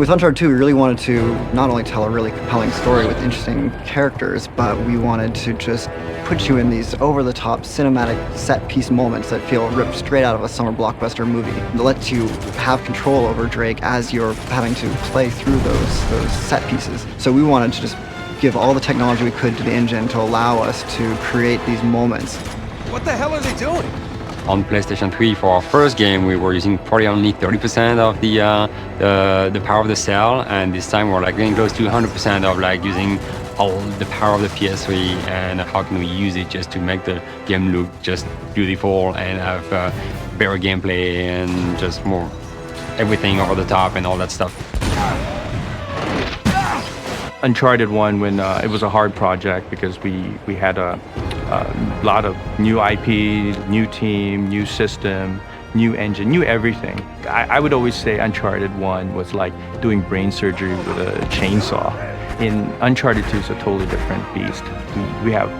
With Uncharted 2, we really wanted to not only tell a really compelling story with interesting characters, but we wanted to just put you in these over-the-top cinematic set-piece moments that feel ripped straight out of a summer blockbuster movie. That lets you have control over Drake as you're having to play through those set pieces. So we wanted to just give all the technology we could to the engine to allow us to create these moments. What the hell are they doing? On PlayStation 3, for our first game, we were using probably only 30% of the power of the cell, and this time we're like getting close to 100% of like using all the power of the PS3, and how can we use it just to make the game look just beautiful and have better gameplay and just more everything over the top and all that stuff. Uncharted 1, when it was a hard project because we had a lot of new IP, new team, new system, new engine, new everything. I would always say Uncharted 1 was like doing brain surgery with a chainsaw. In Uncharted 2 is a totally different beast. We have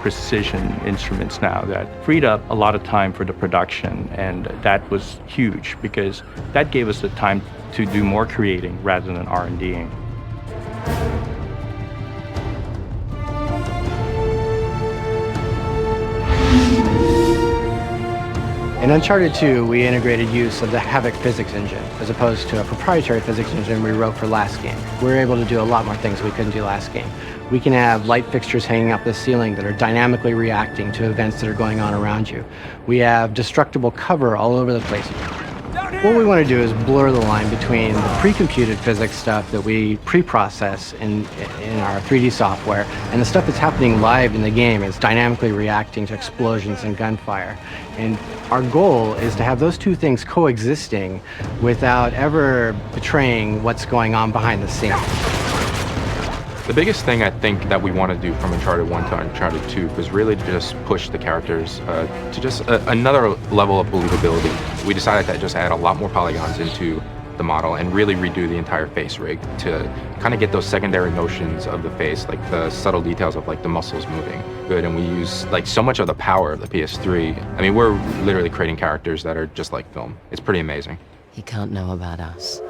precision instruments now that freed up a lot of time for the production, and that was huge because that gave us the time to do more creating rather than R&Ding. In Uncharted 2, we integrated use of the Havoc physics engine, as opposed to a proprietary physics engine we wrote for last game. We were able to do a lot more things we couldn't do last game. We can have light fixtures hanging up the ceiling that are dynamically reacting to events that are going on around you. We have destructible cover all over the place. What we want to do is blur the line between the pre-computed physics stuff that we pre-process in our 3D software and the stuff that's happening live in the game is dynamically reacting to explosions and gunfire. And our goal is to have those two things coexisting without ever betraying what's going on behind the scenes. The biggest thing I think that we want to do from Uncharted 1 to Uncharted 2 was really to just push the characters to just another level of believability. We decided to just add a lot more polygons into the model and really redo the entire face rig to kind of get those secondary motions of the face, like the subtle details of like the muscles moving good. And we use like so much of the power of the PS3. I mean, we're literally creating characters that are just like film. It's pretty amazing. He can't know about us.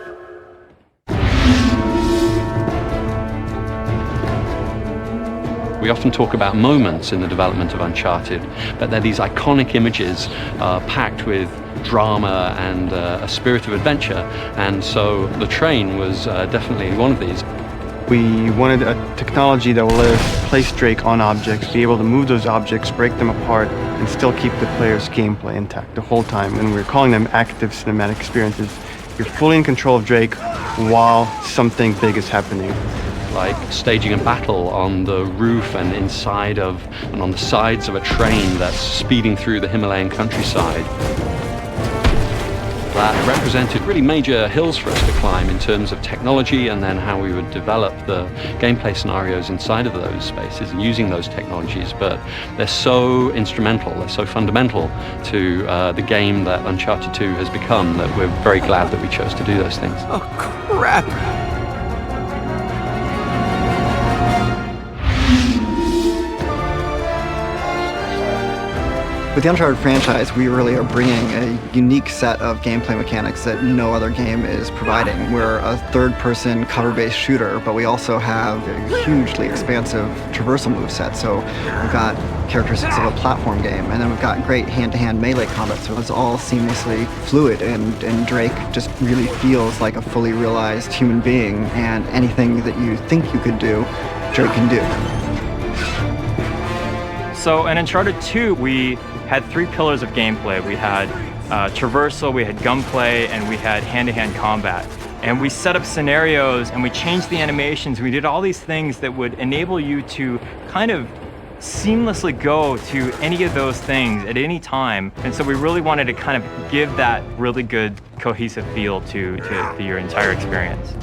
We often talk about moments in the development of Uncharted, but they're these iconic images packed with drama and a spirit of adventure, and so the train was definitely one of these. We wanted a technology that will let us place Drake on objects, be able to move those objects, break them apart, and still keep the player's gameplay intact the whole time. And we're calling them active cinematic experiences. You're fully in control of Drake while something big is happening. Like staging a battle on the roof and inside of and on the sides of a train that's speeding through the Himalayan countryside. That represented really major hills for us to climb in terms of technology, and then how we would develop the gameplay scenarios inside of those spaces and using those technologies. But they're so instrumental, they're so fundamental to the game that Uncharted 2 has become that we're very glad that we chose to do those things. Oh, crap! With the Uncharted franchise, we really are bringing a unique set of gameplay mechanics that no other game is providing. We're a third-person cover-based shooter, but we also have a hugely expansive traversal moveset. So we've got characteristics of a platform game, and then we've got great hand-to-hand melee combat, so it's all seamlessly fluid, and Drake just really feels like a fully realized human being, and anything that you think you could do, Drake can do. So in Uncharted 2, we had three pillars of gameplay. We had traversal, we had gunplay, and we had hand-to-hand combat. And we set up scenarios, and we changed the animations. We did all these things that would enable you to kind of seamlessly go to any of those things at any time. And so we really wanted to kind of give that really good cohesive feel to your entire experience.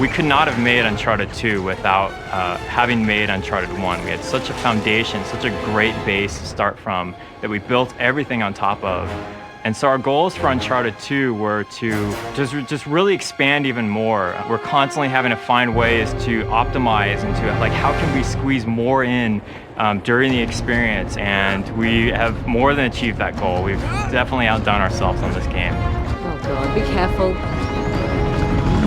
We could not have made Uncharted 2 without having made Uncharted 1. We had such a foundation, such a great base to start from that we built everything on top of. And so our goals for Uncharted 2 were to just really expand even more. We're constantly having to find ways to optimize and to like how can we squeeze more in during the experience, and we have more than achieved that goal. We've definitely outdone ourselves on this game. Oh God, be careful.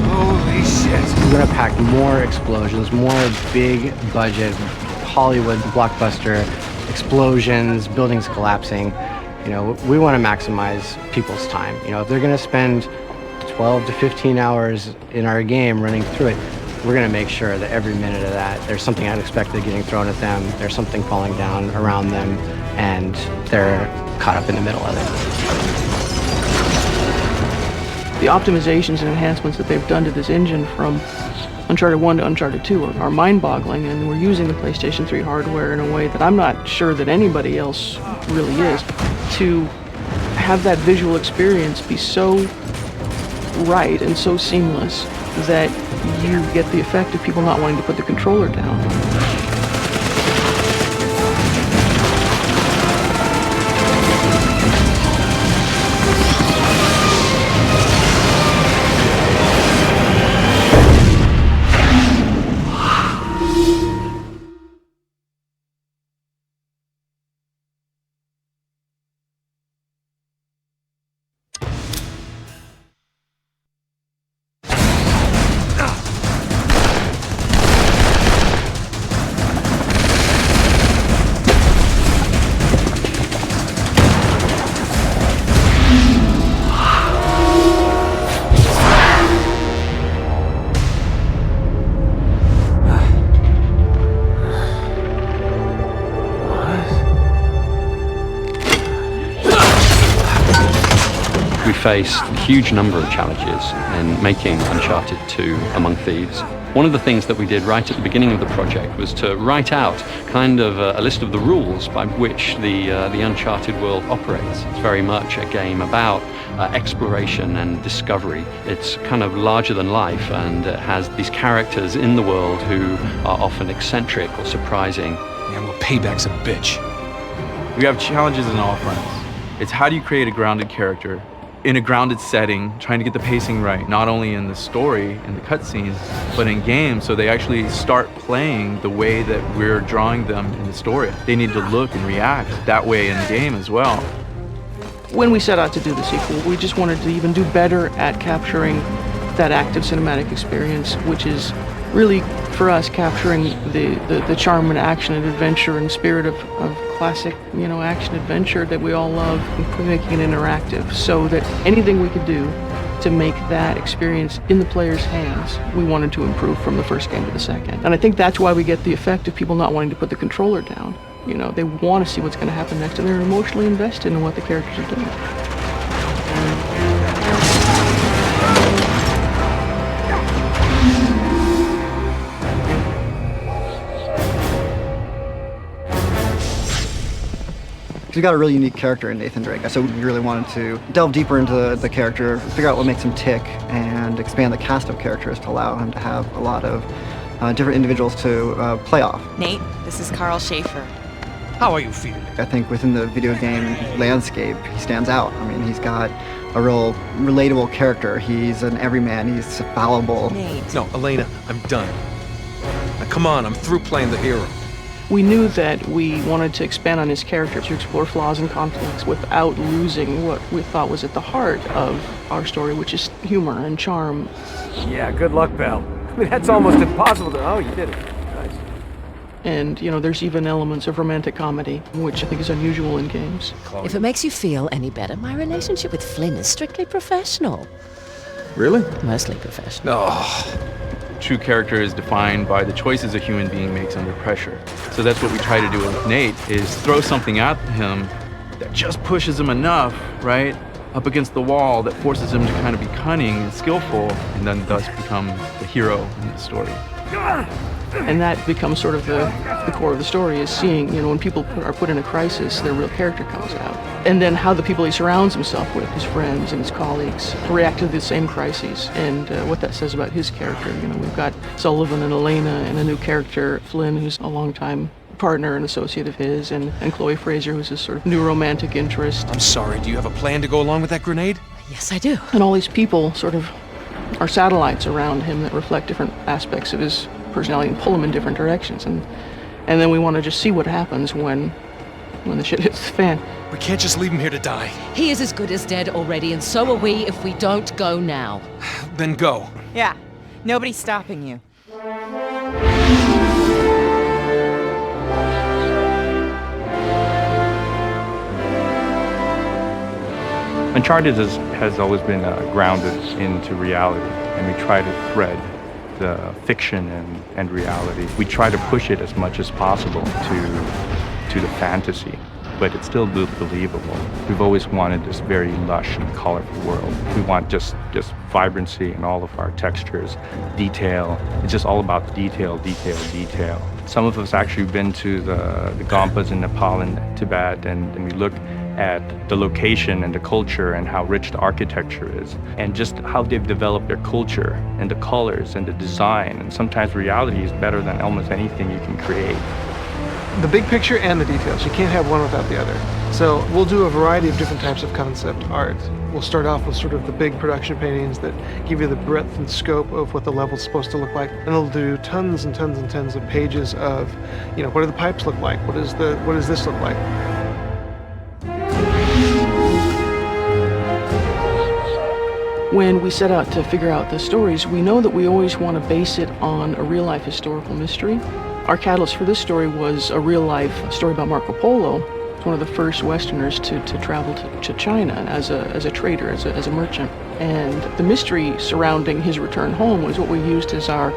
Holy shit. We're gonna pack more explosions, more big budget Hollywood blockbuster explosions, buildings collapsing. You know, we want to maximize people's time. You know, if they're going to spend 12 to 15 hours in our game running through it, we're going to make sure that every minute of that, there's something unexpected getting thrown at them, there's something falling down around them, and they're caught up in the middle of it. The optimizations and enhancements that they've done to this engine from Uncharted 1 to Uncharted 2 are mind-boggling, and we're using the PlayStation 3 hardware in a way that I'm not sure that anybody else really is. To have that visual experience be so right and so seamless that you get the effect of people not wanting to put the controller down. We faced a huge number of challenges in making Uncharted 2 Among Thieves. One of the things that we did right at the beginning of the project was to write out kind of a list of the rules by which the Uncharted world operates. It's very much a game about exploration and discovery. It's kind of larger than life, and it has these characters in the world who are often eccentric or surprising. Yeah, well, payback's a bitch. We have challenges in all fronts. It's how do you create a grounded character in a grounded setting, trying to get the pacing right, not only in the story and the cutscenes, but in games, so they actually start playing the way that we're drawing them in the story. They need to look and react that way in the game as well. When we set out to do the sequel, we just wanted to even do better at capturing that active cinematic experience, which is really, for us, capturing the charm and action and adventure and spirit of classic, action adventure that we all love, and making it interactive, so that anything we could do to make that experience in the player's hands, we wanted to improve from the first game to the second. And I think that's why we get the effect of people not wanting to put the controller down. They want to see what's going to happen next, and they're emotionally invested in what the characters are doing. He's got a really unique character in Nathan Drake, so we really wanted to delve deeper into the character, figure out what makes him tick, and expand the cast of characters to allow him to have a lot of different individuals to play off. Nate, this is Carl Schaefer. How are you feeling? I think within the video game landscape, he stands out. I mean, he's got a real relatable character. He's an everyman, he's fallible. Nate. No, Elena, I'm done. Now come on, I'm through playing the hero. We knew that we wanted to expand on his character, to explore flaws and conflicts without losing what we thought was at the heart of our story, which is humor and charm. Yeah, good luck, pal. I mean, that's almost impossible to... Oh, you did it. Nice. And, there's even elements of romantic comedy, which I think is unusual in games. If it makes you feel any better, my relationship with Flynn is strictly professional. Really? Mostly professional. Oh. True character is defined by the choices a human being makes under pressure. So that's what we try to do with Nate, is throw something at him that just pushes him enough, right, up against the wall, that forces him to kind of be cunning and skillful, and then thus become the hero in the story. And that becomes sort of the core of the story, is seeing, when people are put in a crisis, their real character comes out. And then how the people he surrounds himself with, his friends and his colleagues, react to the same crises, and what that says about his character. We've got Sullivan and Elena and a new character, Flynn, who's a longtime partner and associate of his, and Chloe Fraser, who's his sort of new romantic interest. I'm sorry, do you have a plan to go along with that grenade? Yes, I do. And all these people sort of are satellites around him that reflect different aspects of his personality and pull him in different directions. And then we want to just see what happens when the shit hits the fan. We can't just leave him here to die. He is as good as dead already, and so are we if we don't go now. Then go. Yeah, nobody's stopping you. Uncharted has always been grounded into reality, and we try to thread the fiction and reality. We try to push it as much as possible to the fantasy, but it's still believable. We've always wanted this very lush and colorful world. We want just vibrancy in all of our textures, detail. It's just all about detail, detail, detail. Some of us actually been to the Gompas in Nepal and Tibet, and we look at the location and the culture and how rich the architecture is, and just how they've developed their culture and the colors and the design. And sometimes reality is better than almost anything you can create. The big picture and the details. You can't have one without the other. So we'll do a variety of different types of concept art. We'll start off with sort of the big production paintings that give you the breadth and scope of what the level's supposed to look like. And they'll do tons and tons and tons of pages of, what do the pipes look like? What does this look like? When we set out to figure out the stories, we know that we always want to base it on a real-life historical mystery. Our catalyst for this story was a real-life story about Marco Polo. He's one of the first Westerners to travel to China as a trader, as a merchant. And the mystery surrounding his return home was what we used as our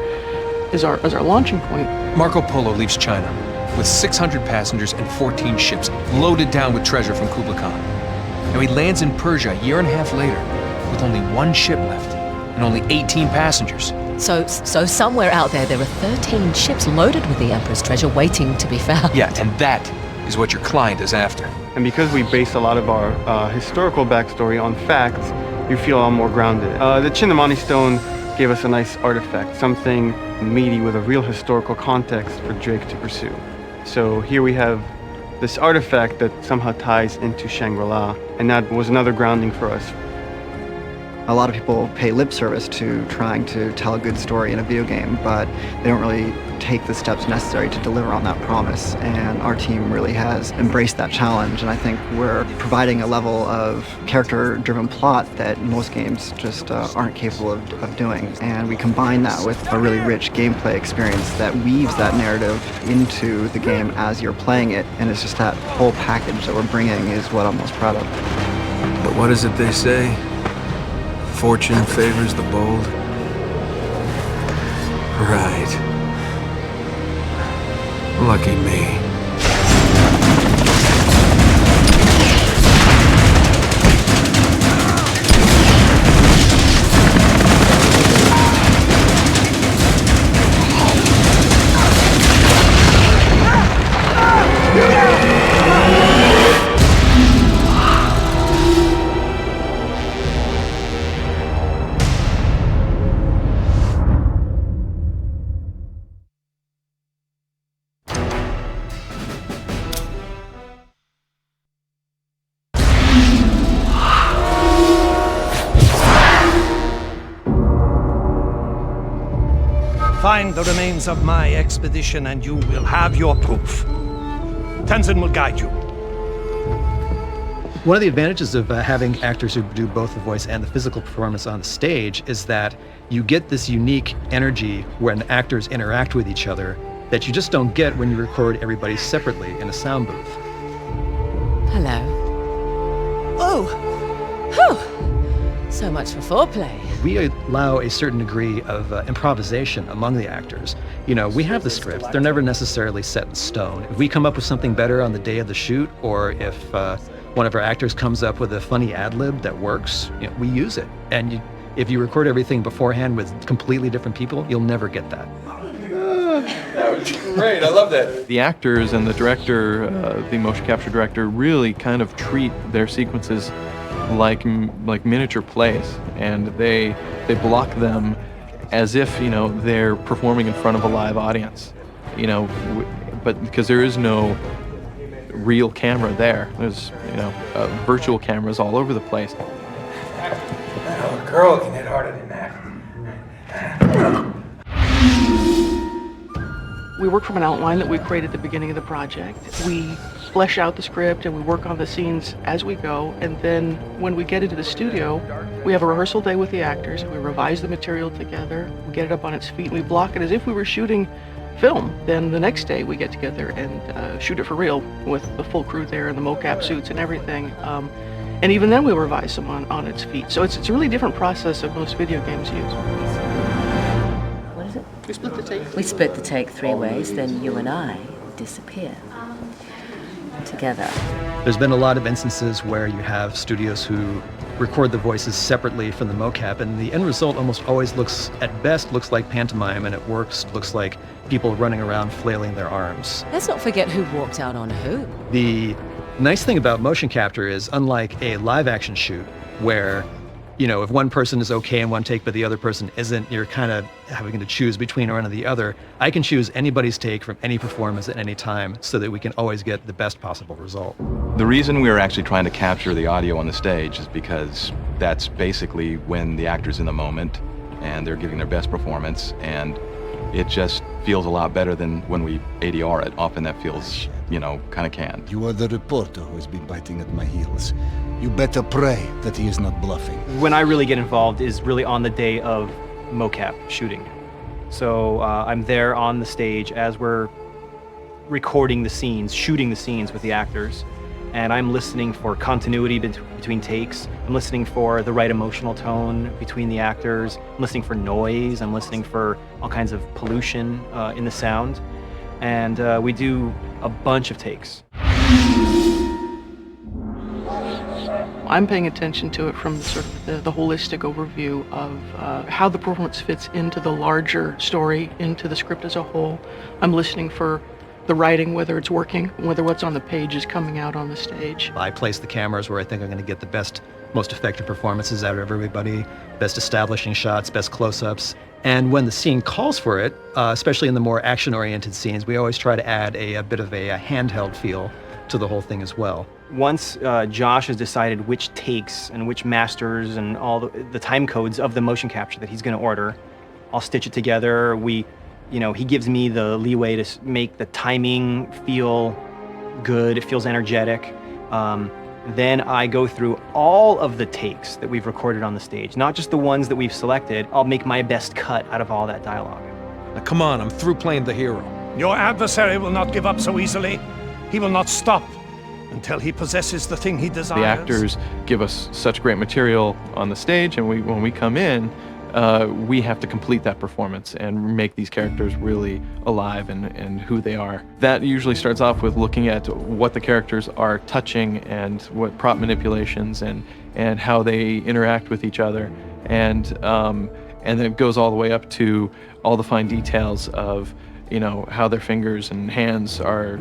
launching point. Marco Polo leaves China with 600 passengers and 14 ships loaded down with treasure from Kublai Khan. Now he lands in Persia a year and a half later with only one ship left and only 18 passengers. So somewhere out there are 13 ships loaded with the Emperor's treasure waiting to be found. Yeah, and that is what your client is after. And because we base a lot of our historical backstory on facts, you feel a lot more grounded. The Chinnamani stone gave us a nice artifact, something meaty with a real historical context for Drake to pursue. So here we have this artifact that somehow ties into Shangri-La, and that was another grounding for us. A lot of people pay lip service to trying to tell a good story in a video game, but they don't really take the steps necessary to deliver on that promise. And our team really has embraced that challenge, and I think we're providing a level of character-driven plot that most games just aren't capable of doing. And we combine that with a really rich gameplay experience that weaves that narrative into the game as you're playing it, and it's just that whole package that we're bringing is what I'm most proud of. But what is it they say? Fortune favors the bold. Right. Lucky me. Find the remains of my expedition and you will have your proof. Tenzin will guide you. One of the advantages of having actors who do both the voice and the physical performance on the stage is that you get this unique energy when actors interact with each other that you just don't get when you record everybody separately in a sound booth. Hello. Oh! Whew! So much for foreplay. We allow a certain degree of improvisation among the actors. We have the scripts. They're never necessarily set in stone. If we come up with something better on the day of the shoot, or if one of our actors comes up with a funny ad-lib that works, we use it. And if you record everything beforehand with completely different people, you'll never get that. That was great. I love that. The actors and the director, the motion capture director, really kind of treat their sequences like miniature plays, and they block them as if they're performing in front of a live audience. but because there is no real camera there. There's, virtual cameras all over the place. A girl can hit harder than that. We work from an outline that we created at the beginning of the project. We flesh out the script and we work on the scenes as we go, and then when we get into the studio, we have a rehearsal day with the actors, we revise the material together, we get it up on its feet, and we block it as if we were shooting film. Then the next day we get together and shoot it for real with the full crew there and the mocap suits and everything. And even then we revise them on its feet. So it's a really different process than most video games use. What is it? We split the take. We split the take 3 ways, then you and I disappear together. There's been a lot of instances where you have studios who record the voices separately from the mocap, and the end result almost always looks, at best, looks like pantomime, and at worst looks like people running around flailing their arms. Let's not forget who walked out on who. The nice thing about motion capture is, unlike a live action shoot where, if one person is okay in one take but the other person isn't, you're kind of having to choose between one or the other. I can choose anybody's take from any performance at any time so that we can always get the best possible result. The reason we were actually trying to capture the audio on the stage is because that's basically when the actor's in the moment and they're giving their best performance, and it just feels a lot better than when we ADR it. Often that feels, kind of canned. You are the reporter who has been biting at my heels. You better pray that he is not bluffing. When I really get involved is really on the day of mocap shooting. So I'm there on the stage as we're recording the scenes, shooting the scenes with the actors, and I'm listening for continuity between takes. I'm listening for the right emotional tone between the actors. I'm listening for noise. I'm listening for all kinds of pollution in the sound. And we do a bunch of takes. I'm paying attention to it from sort of the holistic overview of how the performance fits into the larger story, into the script as a whole. I'm listening for the writing, whether it's working, whether what's on the page is coming out on the stage. I place the cameras where I think I'm going to get the best, most effective performances out of everybody, best establishing shots, best close-ups. And when the scene calls for it, especially in the more action-oriented scenes, we always try to add a bit of a handheld feel to the whole thing as well. Once Josh has decided which takes and which masters and all the time codes of the motion capture that he's going to order, I'll stitch it together. He gives me the leeway to make the timing feel good. It feels energetic. Then I go through all of the takes that we've recorded on the stage, not just the ones that we've selected. I'll make my best cut out of all that dialogue. Now, come on, I'm through playing the hero. Your adversary will not give up so easily. He will not stop until he possesses the thing he desires. The actors give us such great material on the stage, and when we come in, we have to complete that performance and make these characters really alive and who they are. That usually starts off with looking at what the characters are touching and what prop manipulations and how they interact with each other. And then it goes all the way up to all the fine details of how their fingers and hands are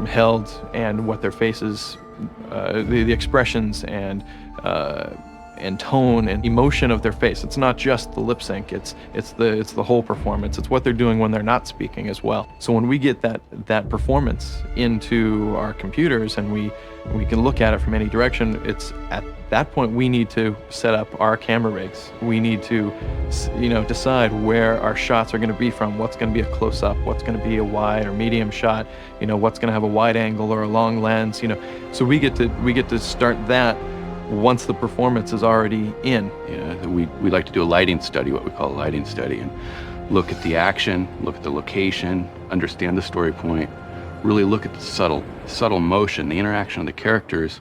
held and what their faces, the expressions and tone and emotion of their face. It's not just the lip sync, it's the whole performance. It's what they're doing when they're not speaking as well. So when we get that performance into our computers and we can look at it from any direction, it's at that point we need to set up our camera rigs. We need to decide where our shots are going to be from, what's going to be a close-up, what's going to be a wide or medium shot, what's going to have a wide angle or a long lens, so we get to start that once the performance is already in. We like to do a lighting study, what we call a lighting study, and look at the action, look at the location, understand the story point, really look at the subtle motion, the interaction of the characters,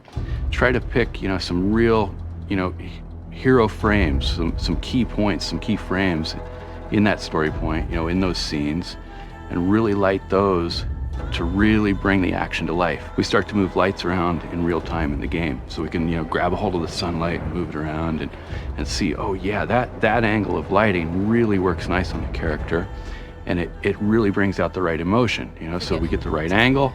try to pick, some real, hero frames, some key points, some key frames in that story point, in those scenes, and really light those to really bring the action to life. We start to move lights around in real time in the game, so we can grab a hold of the sunlight and move it around and see, oh yeah, that angle of lighting really works nice on the character, and it really brings out the right emotion, so we get the right angle,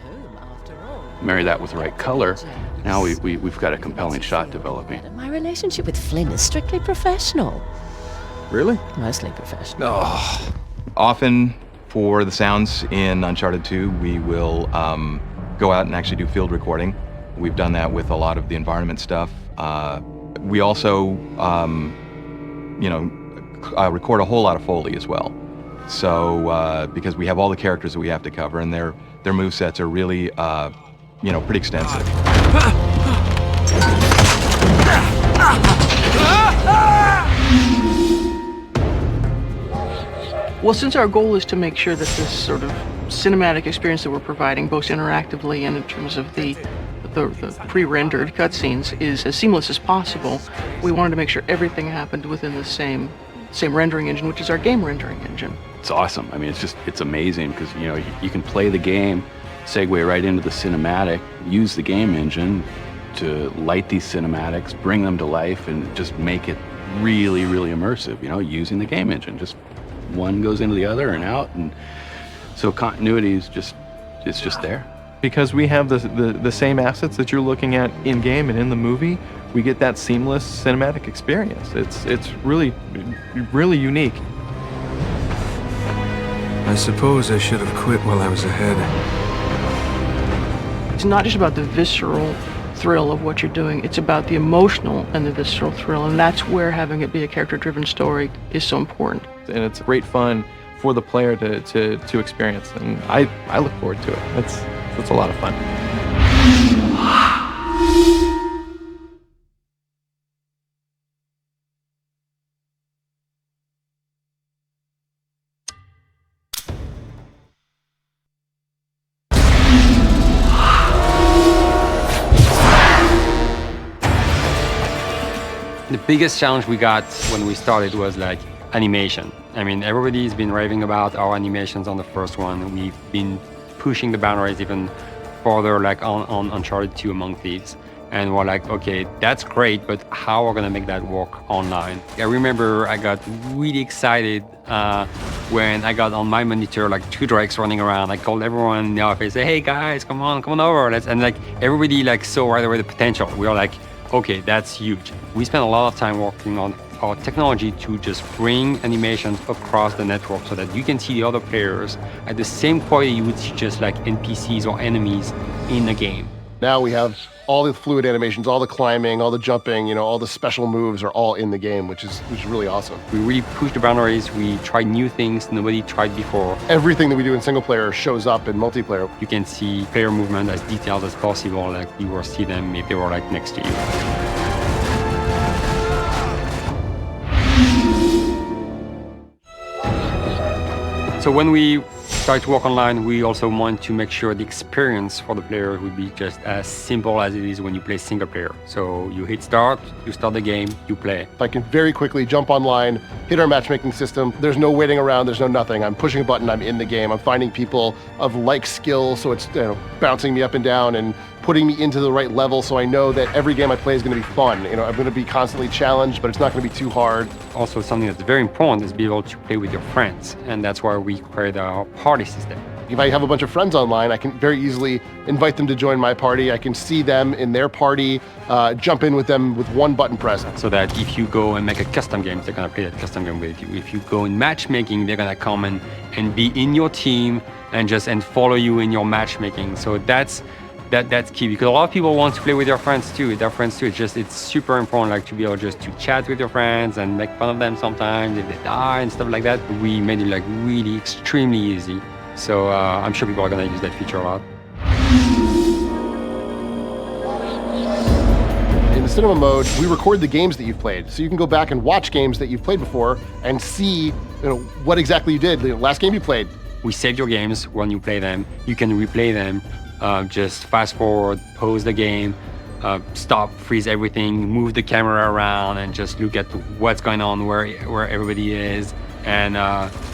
marry that with the right color. Now we've got a compelling shot developing. My relationship with Flynn is strictly professional. Really? Mostly professional. Oh. Often For the sounds in Uncharted 2, we will go out and actually do field recording. We've done that with a lot of the environment stuff. We also, record a whole lot of Foley as well. So, because we have all the characters that we have to cover, and their movesets are really, pretty extensive. Well, since our goal is to make sure that this sort of cinematic experience that we're providing, both interactively and in terms of the pre-rendered cutscenes, is as seamless as possible, we wanted to make sure everything happened within the same rendering engine, which is our game rendering engine. It's awesome. I mean, it's amazing because, you can play the game, segue right into the cinematic, use the game engine to light these cinematics, bring them to life, and just make it really, really immersive, using the game engine. Just one goes into the other and out, and so continuity is just there. Because we have the same assets that you're looking at in game and in the movie, we get that seamless cinematic experience. It's really, really unique. I suppose I should have quit while I was ahead. It's not just about the visceral thrill of what you're doing, it's about the emotional and the visceral thrill, and that's where having it be a character-driven story is so important. And it's great fun for the player to experience, and I look forward to it. It's a lot of fun. The biggest challenge we got when we started was like animation. I mean, everybody's been raving about our animations on the first one. We've been pushing the boundaries even further, like on Uncharted 2 Among Thieves. And we're like, okay, that's great, but how are we gonna make that work online? I remember I got really excited when I got on my monitor like 2 drakes running around. I called everyone in the office, say, hey guys, come on over. And like everybody like saw right away the potential. We were like, okay, that's huge. We spent a lot of time working on our technology to just bring animations across the network so that you can see the other players at the same quality you would see just like NPCs or enemies in the game. Now we have all the fluid animations, all the climbing, all the jumping, all the special moves are all in the game, which is really awesome. We really pushed the boundaries. We tried new things nobody tried before. Everything that we do in single player shows up in multiplayer. You can see player movement as detailed as possible, like you will see them if they were like next to you. So when we started to work online, we also want to make sure the experience for the player would be just as simple as it is when you play single player. So you hit start, you start the game, you play. I can very quickly jump online, hit our matchmaking system. There's no waiting around, there's no nothing. I'm pushing a button, I'm in the game. I'm finding people of like skill, so it's bouncing me up and down and putting me into the right level, so I know that every game I play is going to be fun. I'm going to be constantly challenged, but it's not going to be too hard. Also, something that's very important is be able to play with your friends, and that's why we created our party system. If I have a bunch of friends online, I can very easily invite them to join my party. I can see them in their party, jump in with them with one button press. So that if you go and make a custom game, they're going to play that custom game with you. If you go in matchmaking, they're going to come and be in your team and follow you in your matchmaking. So that's key, because a lot of people want to play with their friends too. It's super important to be able just to chat with your friends and make fun of them sometimes if they die and stuff like that. We made it really extremely easy. So I'm sure people are gonna use that feature a lot. In the cinema mode, we record the games that you've played. So you can go back and watch games that you've played before and see what exactly you did the last game you played. We save your games when you play them. You can replay them. Just fast forward, pause the game, stop, freeze everything, move the camera around, and just look at what's going on, where everybody is. And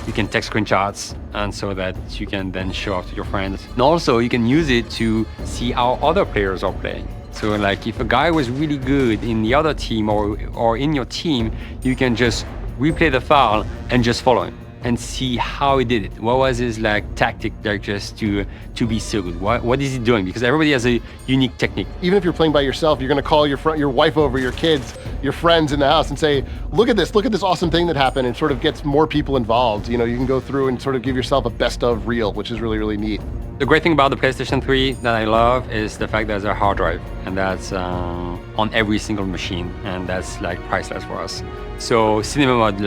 you can take screenshots, and so that you can then show off to your friends. And also, you can use it to see how other players are playing. So if a guy was really good in the other team or in your team, you can just replay the file and just follow him. and see how he did it. What was his like tactic, like just to be so good? What is he doing? Because everybody has a unique technique. Even if you're playing by yourself, you're going to call your wife over, your kids, your friends in the house, and say, look at this awesome thing that happened, and sort of gets more people involved. You know, you can go through and sort of give yourself a best of reel, which is really, really neat. The great thing about the PlayStation 3 that I love is the fact that there's a hard drive, and that's on every single machine, and that's like priceless for us. So cinema mode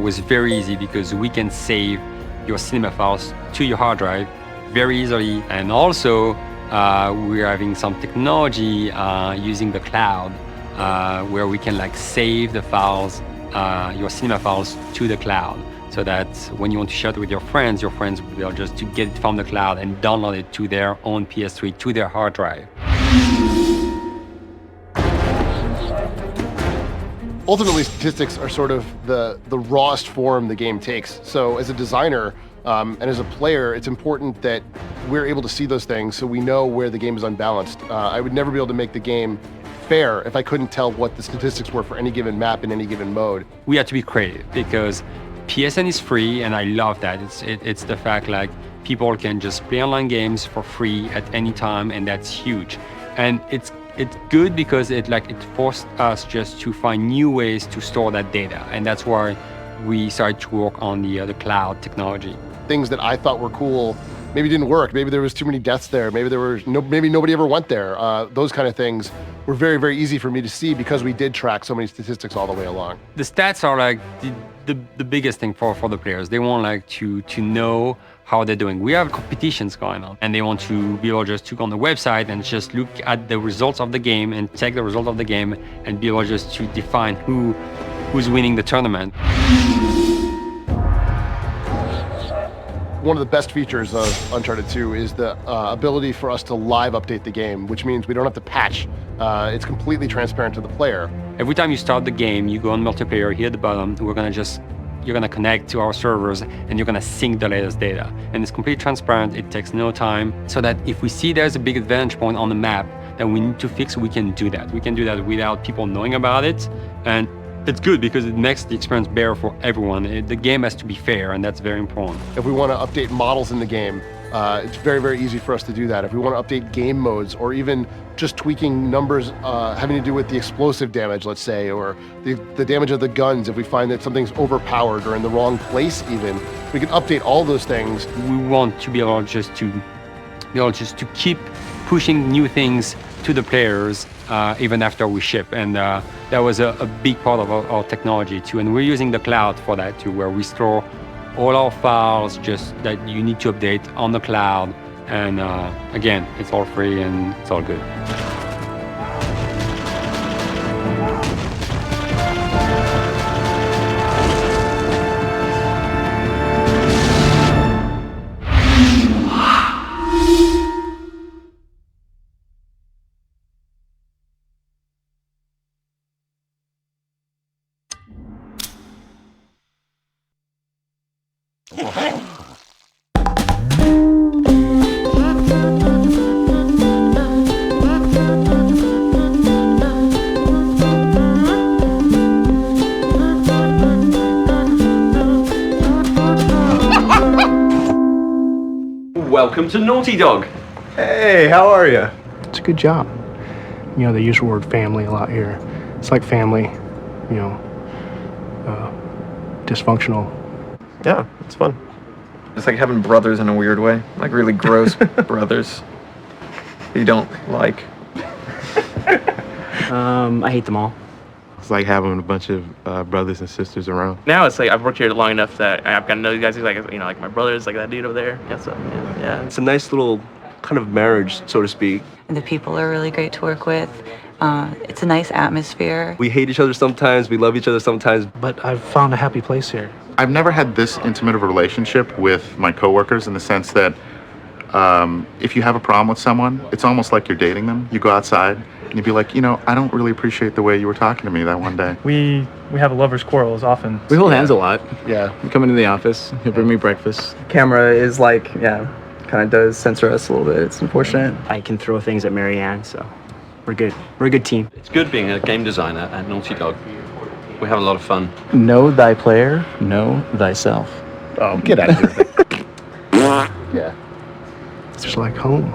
was very easy because we can save your cinema files to your hard drive very easily, and also we're having some technology using the cloud where we can like save the files, your cinema files, to the cloud, so that when you want to share it with your friends will be able just to get it from the cloud and download it to their own PS3, to their hard drive. Ultimately, statistics are sort of the rawest form the game takes. So as a designer and as a player, it's important that we're able to see those things so we know where the game is unbalanced. I would never be able to make the game fair if I couldn't tell what the statistics were for any given map in any given mode. We had to be creative because PSN is free, and I love that. It's the fact like people can just play online games for free at any time, and that's huge. And it's good because it forced us just to find new ways to store that data, and that's why we started to work on the cloud technology. Things that I thought were cool maybe didn't work. Maybe there was too many deaths there. Maybe maybe nobody ever went there. Those kind of things were very, very easy for me to see because we did track so many statistics all the way along. The stats are like the biggest thing for the players. They want like to know how they're doing. We have competitions going on, and they want to be able just to go on the website and just look at the results of the game and check the result of the game and be able just to define who's winning the tournament. One of the best features of Uncharted 2 is the ability for us to live update the game, which means we don't have to patch. It's completely transparent to the player. Every time you start the game, you go on multiplayer. Here at the bottom, you're gonna connect to our servers, and you're gonna sync the latest data. And it's completely transparent. It takes no time, so that if we see there's a big advantage point on the map that we need to fix, we can do that. We can do that without people knowing about it, and it's good because it makes the experience better for everyone. The game has to be fair, and that's very important. If we want to update models in the game, it's very, very easy for us to do that. If we want to update game modes, or even just tweaking numbers having to do with the explosive damage, let's say, or the damage of the guns, if we find that something's overpowered or in the wrong place even, we can update all those things. We want to be able just to keep pushing new things to the players even after we ship, and that was a big part of our technology too, and we're using the cloud for that too, where we store all our files just that you need to update on the cloud, and again, it's all free and it's all good. Welcome to Naughty Dog. Hey, how are you? It's a good job. You know, they use the word family a lot here. It's like family, you know, dysfunctional. Yeah, it's fun. It's like having brothers in a weird way. Like really gross brothers you don't like. I hate them all. It's like having a bunch of brothers and sisters around. Now it's like I've worked here long enough that I've got to know these guys. Like, you know, like my brothers, like that dude over there. Yeah, so yeah. It's a nice little kind of marriage, so to speak. And the people are really great to work with. It's a nice atmosphere. We hate each other sometimes, we love each other sometimes. But I've found a happy place here. I've never had this intimate of a relationship with my coworkers in the sense that if you have a problem with someone, it's almost like you're dating them. You go outside and you'd be like, you know, I don't really appreciate the way you were talking to me that one day. We have a lover's quarrels often. We hold hands a lot. Yeah. We come into the office, he'll bring me breakfast. Camera is like, kind of does censor us a little bit. It's unfortunate. I can throw things at Marianne, so we're good. We're a good team. It's good being a game designer at Naughty Dog. We have a lot of fun. Know thy player, know thyself. Oh, get out of here. Yeah. It's just like home.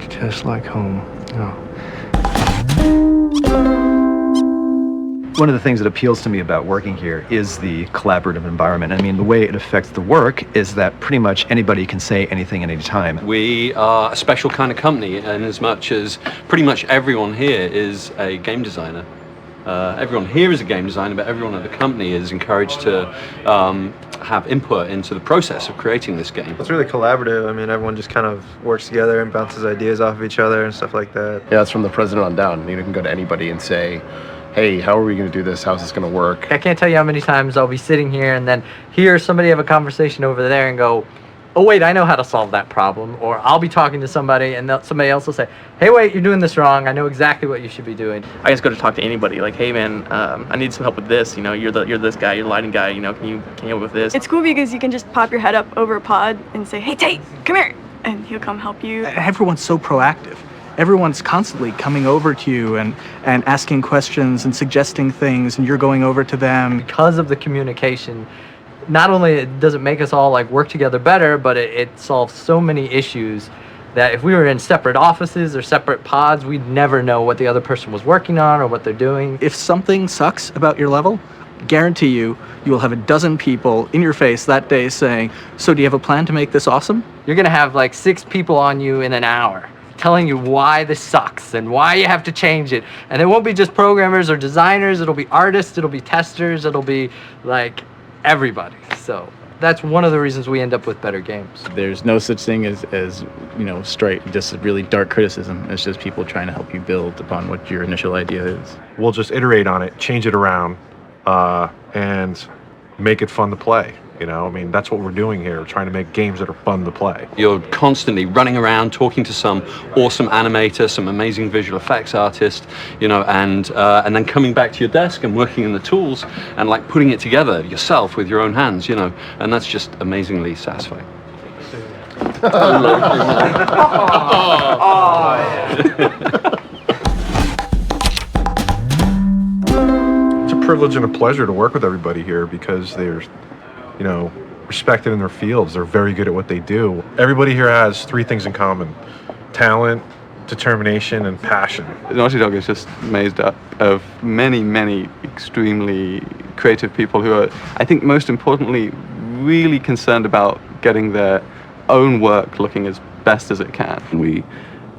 Just like home. Oh. One of the things that appeals to me about working here is the collaborative environment. I mean, the way it affects the work is that pretty much anybody can say anything at any time. We are a special kind of company, and as much as pretty much everyone here is a game designer. Everyone here is a game designer, but everyone at the company is encouraged to have input into the process of creating this game. It's really collaborative. I mean, everyone just kind of works together and bounces ideas off of each other and stuff like that. Yeah, it's from the president on down. You can go to anybody and say, hey, how are we going to do this? How's this going to work? I can't tell you how many times I'll be sitting here and then hear somebody have a conversation over there and go, oh wait, I know how to solve that problem. Or I'll be talking to somebody and somebody else will say, hey wait, you're doing this wrong. I know exactly what you should be doing. I just go to talk to anybody, like, hey man, I need some help with this. You know, you're this guy, you're the lighting guy. You know, can you help with this? It's cool because you can just pop your head up over a pod and say, hey Tate, come here, and he'll come help you. Everyone's so proactive. Everyone's constantly coming over to you and asking questions and suggesting things, and you're going over to them. Because of the communication, not only does it make us all like work together better, but it solves so many issues that if we were in separate offices or separate pods, we'd never know what the other person was working on or what they're doing. If something sucks about your level, guarantee you will have a dozen people in your face that day saying, so do you have a plan to make this awesome? You're gonna have like 6 people on you in an hour telling you why this sucks and why you have to change it. And it won't be just programmers or designers, it'll be artists, it'll be testers, it'll be like everybody. So that's one of the reasons we end up with better games. There's no such thing as you know, straight, just really dark criticism. It's just people trying to help you build upon what your initial idea is. We'll just iterate on it, change it around, and make it fun to play. You know, I mean, that's what we're doing here, trying to make games that are fun to play. You're constantly running around talking to some awesome animator, some amazing visual effects artist, you know, and then coming back to your desk and working in the tools and like putting it together yourself with your own hands, you know, and that's just amazingly satisfying. It's a privilege and a pleasure to work with everybody here because they're, you know, respected in their fields. They're very good at what they do. Everybody here has 3 things in common: talent, determination, and passion. Naughty Dog is just made up of many, many extremely creative people who are, I think most importantly, really concerned about getting their own work looking as best as it can. We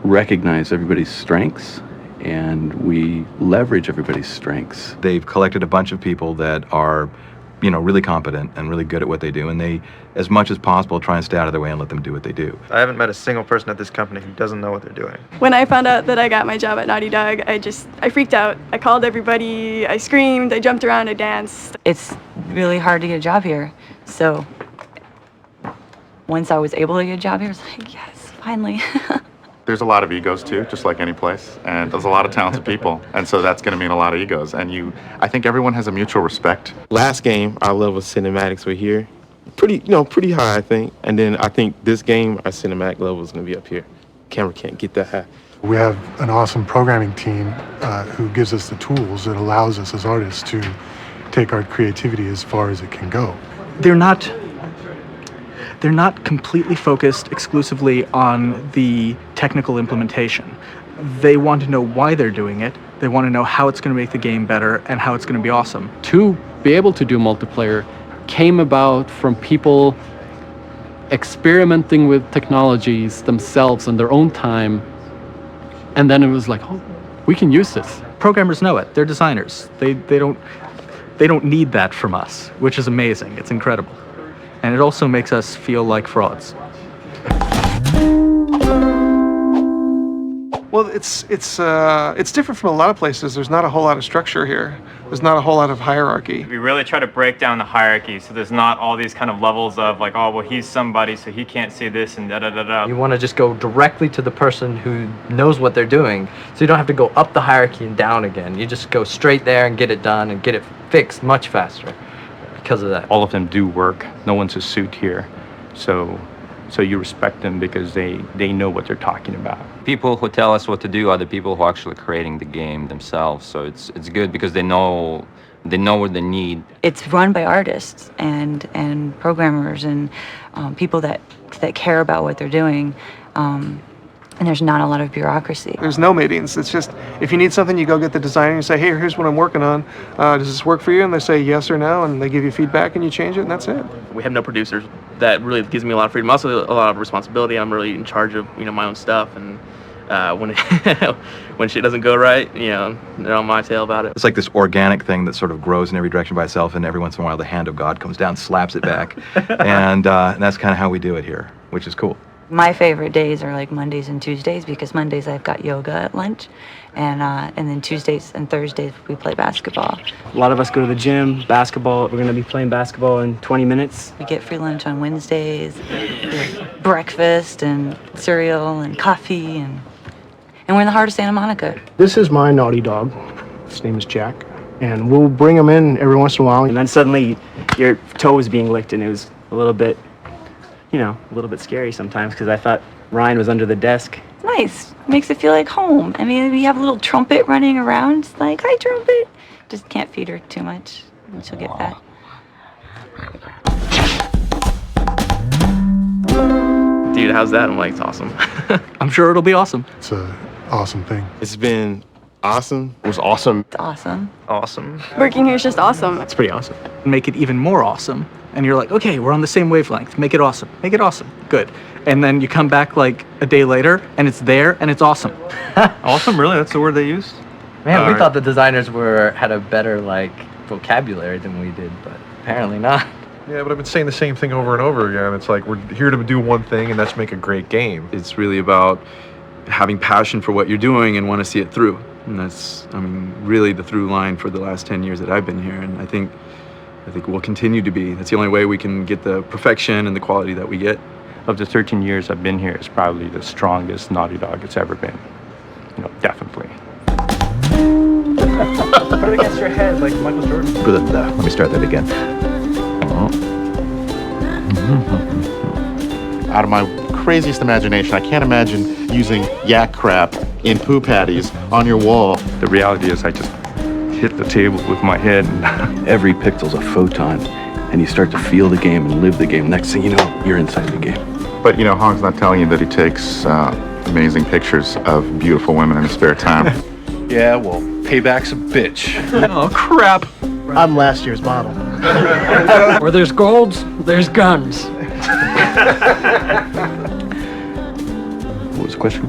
recognize everybody's strengths and we leverage everybody's strengths. They've collected a bunch of people that are, you know, really competent and really good at what they do, and they, as much as possible, try and stay out of their way and let them do what they do. I haven't met a single person at this company who doesn't know what they're doing. When I found out that I got my job at Naughty Dog, I freaked out. I called everybody, I screamed, I jumped around, I danced. It's really hard to get a job here. So once I was able to get a job here, I was like, yes, finally. There's a lot of egos too, just like any place, and there's a lot of talented people, and so that's going to mean a lot of egos. And I think everyone has a mutual respect. Last game, our level of cinematics were here, pretty high, I think. And then I think this game, our cinematic level is going to be up here. Camera can't get that high. We have an awesome programming team who gives us the tools that allows us as artists to take our creativity as far as it can go. They're not completely focused exclusively on the technical implementation. They want to know why they're doing it. They want to know how it's going to make the game better and how it's going to be awesome. To be able to do multiplayer came about from people experimenting with technologies themselves in their own time, and then it was like, oh, we can use this. Programmers know it. They're designers. They don't need that from us, which is amazing. It's incredible. And it also makes us feel like frauds. Well, it's different from a lot of places. There's not a whole lot of structure here. There's not a whole lot of hierarchy. We really try to break down the hierarchy so there's not all these kind of levels of like, oh, well, he's somebody, so he can't say this and da-da-da-da. You want to just go directly to the person who knows what they're doing, so you don't have to go up the hierarchy and down again. You just go straight there and get it done and get it fixed much faster because of that. All of them do work. No one's a suit here. So you respect them because they know what they're talking about. People who tell us what to do are the people who are actually creating the game themselves. So it's good because they know They know what they need. It's run by artists and programmers and people that care about what they're doing. And there's not a lot of bureaucracy. There's no meetings. It's just, if you need something, you go get the designer and say, hey, here's what I'm working on. Does this work for you? And they say yes or no, and they give you feedback and you change it, and that's it. We have no producers. That really gives me a lot of freedom. Also, a lot of responsibility. I'm really in charge of my own stuff, and when shit doesn't go right, they're on my tail about it. It's like this organic thing that sort of grows in every direction by itself, and every once in a while the hand of God comes down, slaps it back, and that's kind of how we do it here, which is cool. My favorite days are like Mondays and Tuesdays, because Mondays I've got yoga at lunch, and then Tuesdays and Thursdays we play basketball. A lot of us go to the gym, basketball. We're going to be playing basketball in 20 minutes. We get free lunch on Wednesdays, breakfast and cereal and coffee, and we're in the heart of Santa Monica. This is my naughty dog. His name is Jack, and we'll bring him in every once in a while. And then suddenly your toe was being licked, and it was a little bit scary sometimes, because I thought Ryan was under the desk. It's nice. Makes it feel like home. I mean, we have a little trumpet running around. It's like, hi, trumpet. Just can't feed her too much, and she'll get fat. Dude, how's that? I'm like, it's awesome. I'm sure it'll be awesome. It's an awesome thing. It's been awesome. It was awesome. It's awesome. Awesome. Working here is just awesome. It's pretty awesome. Make it even more awesome. And you're like, okay, we're on the same wavelength. Make it awesome. Make it awesome. Good. And then you come back like a day later, and it's there, and it's awesome. Awesome, really? That's the word they used? Man, we thought the designers had a better vocabulary than we did, but apparently not. Yeah, but I've been saying the same thing over and over again. It's like, we're here to do one thing, and that's make a great game. It's really about having passion for what you're doing and want to see it through. And that's, really the through line for the last 10 years that I've been here. And I think we'll continue to be. That's the only way we can get the perfection and the quality that we get. Of the 13 years I've been here, it's probably the strongest Naughty Dog it's ever been. Definitely. Put it against your head like Michael Jordan. Let me start that again. Out of my craziest imagination, I can't imagine using yak crap in poo patties on your wall. The reality is I just hit the table with my head. Every pixel's a photon, and you start to feel the game and live the game. Next thing you know, you're inside the game. But Hong's not telling you that he takes amazing pictures of beautiful women in his spare time. Yeah, well, payback's a bitch. Oh, crap. I'm last year's model. Where there's golds, there's guns. What was the question?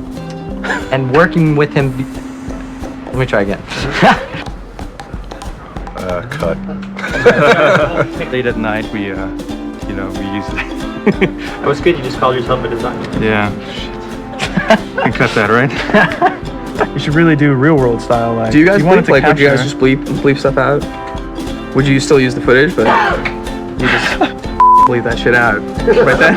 And working with him. Let me try again. Cut. Late at night, we usually. That was good. You just called yourself a designer. Yeah. You cut that, right? You should really do real world style. Do you guys bleep? Would you guys just bleep stuff out? Would you still use the footage, but you just bleep that shit out right then?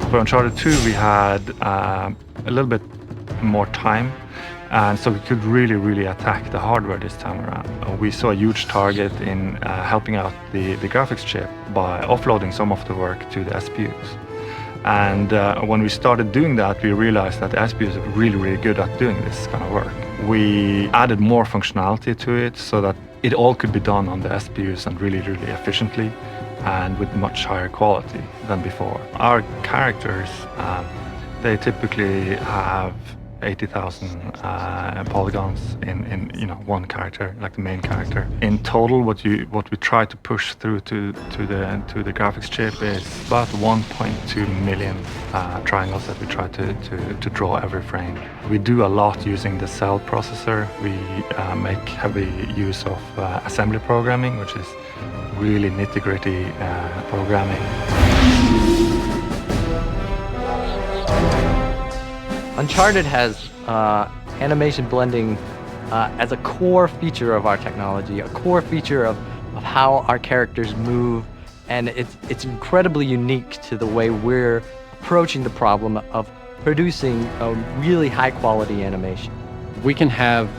For Uncharted 2, we had a little bit more time, and so we could really attack the hardware this time around. We saw a huge target in helping out the graphics chip by offloading some of the work to the SPUs. And when we started doing that, we realized that the SPUs are really good at doing this kind of work. We added more functionality to it so that it all could be done on the SPUs and really efficiently, and with much higher quality than before. Our characters, they typically have 80,000 polygons in one character, like the main character. In total, what we try to push through to the graphics chip is about 1.2 million triangles that we try to draw every frame. We do a lot using the cell processor. We make heavy use of assembly programming, which is really nitty-gritty programming. Uncharted has animation blending as a core feature of our technology, a core feature of how our characters move, and it's incredibly unique to the way we're approaching the problem of producing a really high quality animation. We can have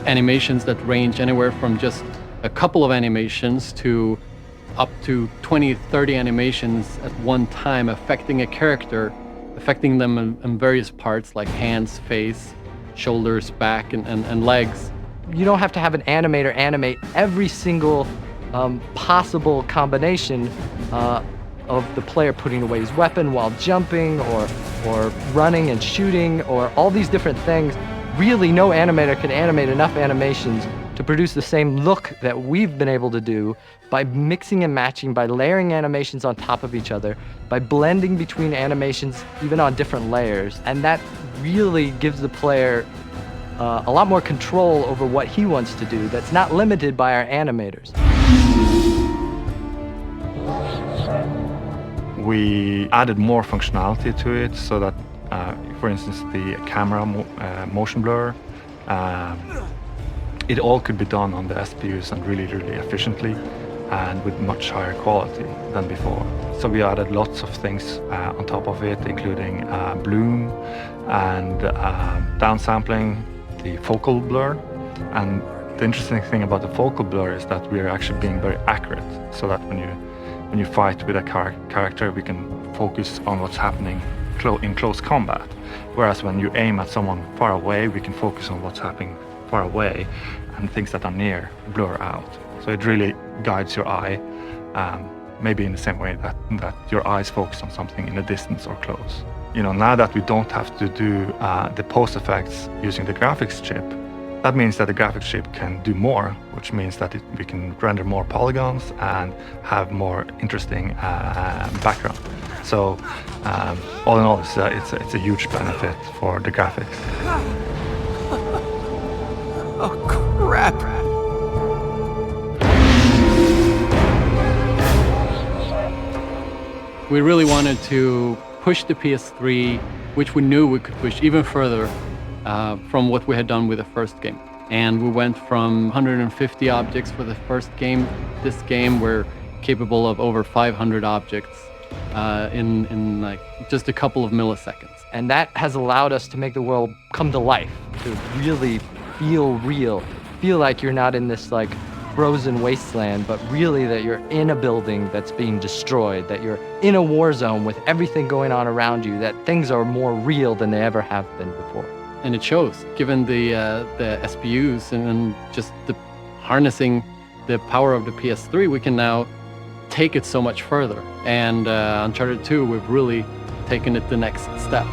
animations that range anywhere from just a couple of animations to up to 20, 30 animations at one time affecting a character, affecting them in various parts like hands, face, shoulders, back, and legs. You don't have to have an animator animate every single possible combination of the player putting away his weapon while jumping or running and shooting or all these different things. Really, no animator can animate enough animations to produce the same look that we've been able to do by mixing and matching, by layering animations on top of each other, by blending between animations even on different layers. And that really gives the player a lot more control over what he wants to do that's not limited by our animators. We added more functionality to it so that, for instance, the camera motion blur, it all could be done on the SPUs and really, really efficiently and with much higher quality than before. So we added lots of things on top of it, including bloom and downsampling, the focal blur. And the interesting thing about the focal blur is that we're actually being very accurate, so that when you fight with a character, we can focus on what's happening in close combat. Whereas when you aim at someone far away, we can focus on what's happening far away, and things that are near blur out. So it really guides your eye, maybe in the same way that your eyes focus on something in the distance or close. You know, now that we don't have to do the post effects using the graphics chip, that means that the graphics chip can do more, which means that we can render more polygons and have more interesting background. So all in all, it's a huge benefit for the graphics. Oh, crap. We really wanted to push the PS3, which we knew we could push even further from what we had done with the first game. And we went from 150 objects for the first game. This game, we're capable of over 500 objects in like just a couple of milliseconds. And that has allowed us to make the world come to life, to really feel real, feel like you're not in this like frozen wasteland, but really that you're in a building that's being destroyed, that you're in a war zone with everything going on around you, that things are more real than they ever have been before. And it shows, given the SPUs and just the harnessing the power of the PS3, we can now take it so much further. And Uncharted 2, we've really taken it the next step.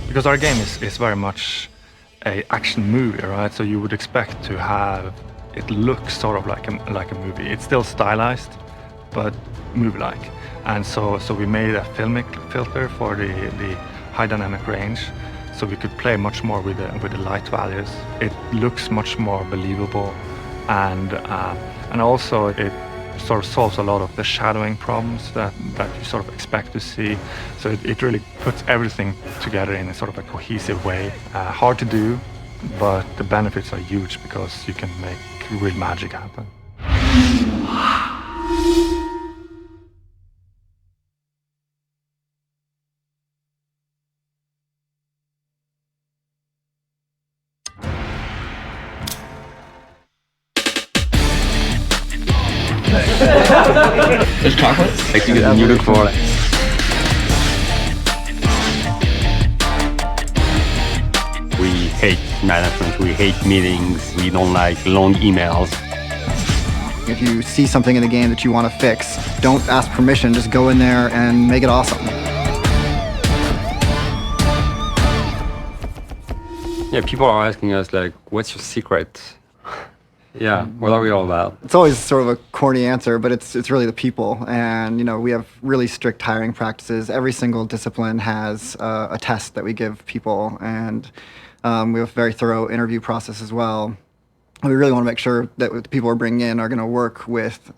Because our game is very much an action movie, right? So you would expect to have it look sort of like a movie. It's still stylized, but movie-like. And so we made a filmic filter for the high dynamic range, so we could play much more with the light values. It looks much more believable, and also it sort of solves a lot of the shadowing problems that you sort of expect to see. So it really puts everything together in a sort of a cohesive way. Hard to do, but the benefits are huge because you can make real magic happen. There's chocolate? Like you look for it. We hate management, we hate meetings, we don't like long emails. If you see something in the game that you want to fix, don't ask permission, just go in there and make it awesome. Yeah, people are asking us like, what's your secret? Yeah, what are we all about? It's always sort of a corny answer, but it's really the people. And, you know, we have really strict hiring practices. Every single discipline has a test that we give people, and we have a very thorough interview process as well. We really want to make sure that the people we're bringing in are going to work with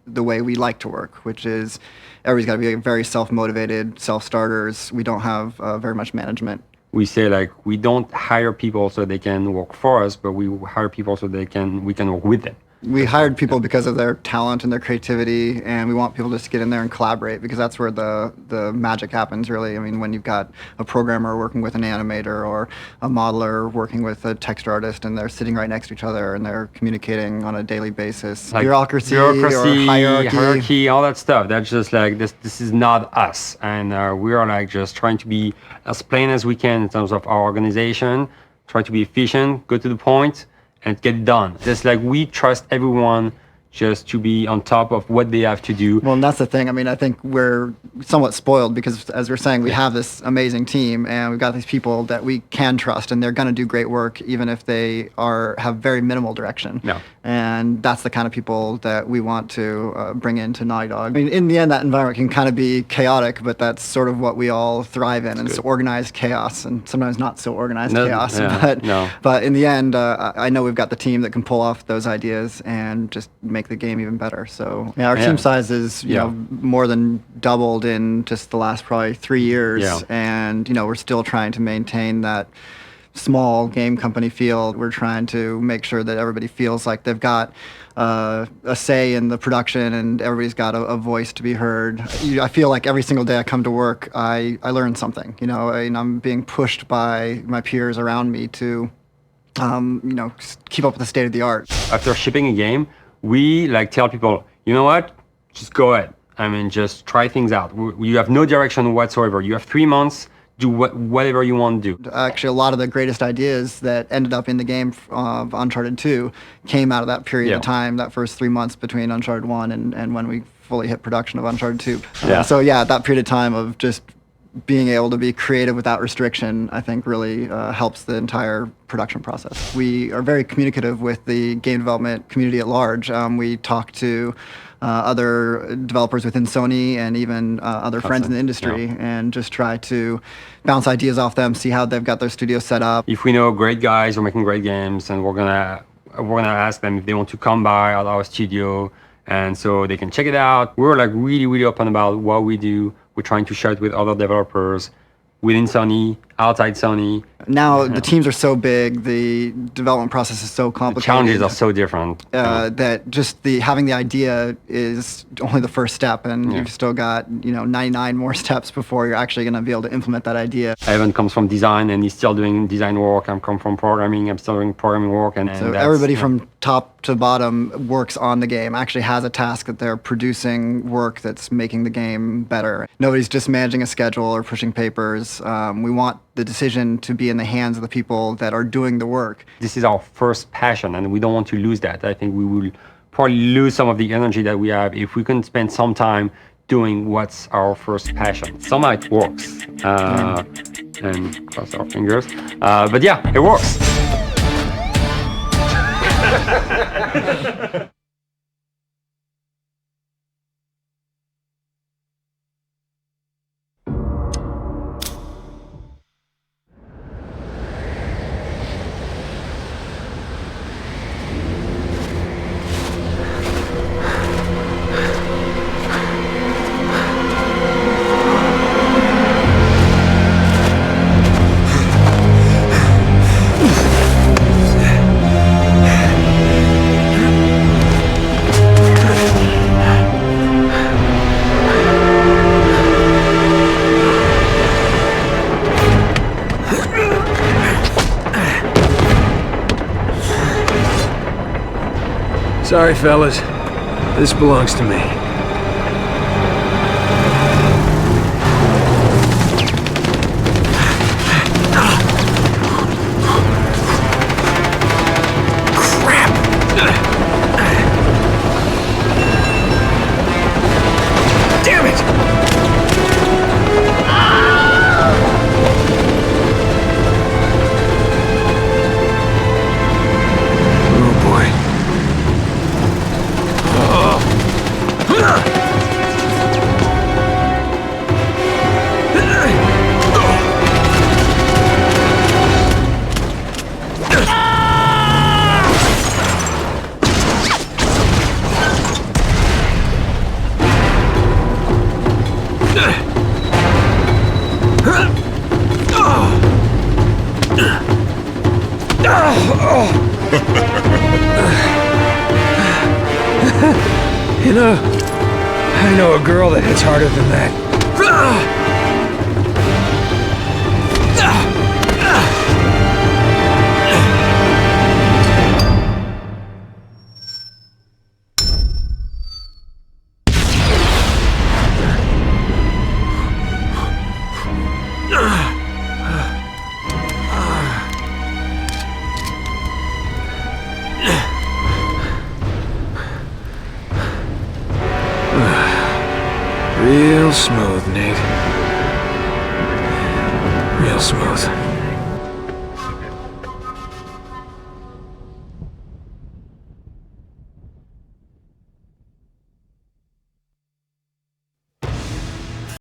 the way we like to work, which is everybody's got to be very self-motivated, self-starters. We don't have very much management. We say like, we don't hire people so they can work for us, but we hire people so we can work with them. We hired people because of their talent and their creativity, and we want people to just get in there and collaborate, because that's where the magic happens, really. I mean, when you've got a programmer working with an animator or a modeler working with a text artist, and they're sitting right next to each other and they're communicating on a daily basis. Like bureaucracy or hierarchy, all that stuff. That's just like this is not us, and we are like just trying to be as plain as we can in terms of our organization. Try to be efficient, go to the point, and get it done. Just like we trust everyone just to be on top of what they have to do. Well, and that's the thing. I mean, I think we're somewhat spoiled because, as we're saying, we have this amazing team, and we've got these people that we can trust, and they're going to do great work, even if they have very minimal direction. Yeah. And that's the kind of people that we want to bring into Naughty Dog. I mean, in the end, that environment can kind of be chaotic, but that's sort of what we all thrive in, and it's organized chaos, and sometimes not so organized chaos. But in the end, I know we've got the team that can pull off those ideas and just make the game even better. So yeah, our team size is you know more than doubled in just the last probably 3 years, and we're still trying to maintain that small game company feel. We're trying to make sure that everybody feels like they've got a say in the production, and everybody's got a voice to be heard. I feel like every single day I come to work, I learn something. And I'm being pushed by my peers around me to keep up with the state of the art. After shipping a game, we tell people, you know what, just go ahead. I mean, just try things out. You have no direction whatsoever. You have 3 months, do whatever you want to do. Actually, a lot of the greatest ideas that ended up in the game of Uncharted 2 came out of that period of time, that first 3 months between Uncharted 1 and when we fully hit production of Uncharted 2. So yeah, that period of time of just being able to be creative without restriction, I think really helps the entire production process. We are very communicative with the game development community at large. We talk to other developers within Sony and even other friends in the industry, and just try to bounce ideas off them, see how they've got their studio set up. If we know great guys who are making great games, and we're gonna ask them if they want to come by at our studio, and so they can check it out. We're really open about what we do. We're trying to share it with other developers within Sony, outside Sony. Now the teams are so big, the development process is so complicated. The challenges are so different. That just having the idea is only the first step, and you've still got 99 more steps before you're actually going to be able to implement that idea. Evan comes from design, and he's still doing design work. I come from programming. I'm still doing programming work, and so everybody from top to bottom works on the game. Actually has a task that they're producing work that's making the game better. Nobody's just managing a schedule or pushing papers. We want the decision to be in the hands of the people that are doing the work. This is our first passion, and we don't want to lose that. I think we will probably lose some of the energy that we have if we can spend some time doing what's our first passion. Somehow it works, and cross our fingers. But yeah, it works. Sorry, fellas. This belongs to me. Damn it! Oh boy. You know, I know a girl that hits harder than that. Real smooth, Nate. Real smooth.